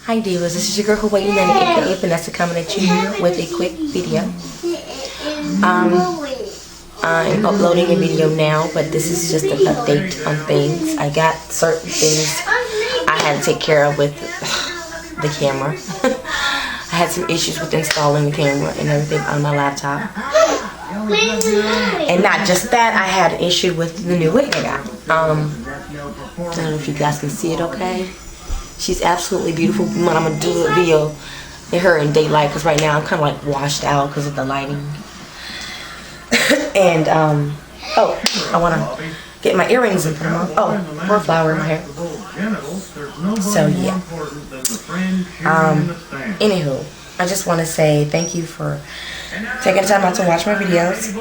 Hi Divas, this is your girl Hawaii Nanny, aka Vanessa, coming at you with a quick video. I'm uploading a video now, but this is just an update on things. I got certain things I had to take care of with the camera. I had some issues with installing the camera and everything on my laptop. And not just that, I had an issue with the new wig I got. I don't know if you guys can see it okay. She's absolutely beautiful. But I'm going to do a video of her in daylight because right now I'm kind of like washed out because of the lighting. And, oh, I want to get my earrings and put them on. Oh, more flower in my hair. So, yeah. Anywho, I just want to say thank you for taking time out to watch my videos.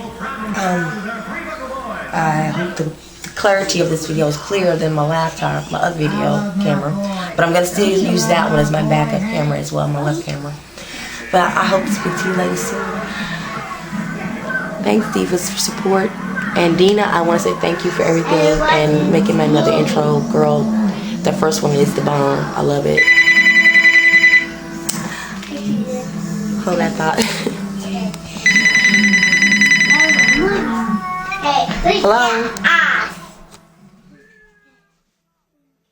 I hope the clarity of this video is clearer than my laptop, my other video camera. But I'm going to still use that one as my backup camera as well, my left camera. But I hope to speak to you ladies soon. Thanks, Divas, for support. And Dina, I want to say thank you for everything and making my another intro. Girl, the first one is the bomb. I love it. Hold that thought. Hello?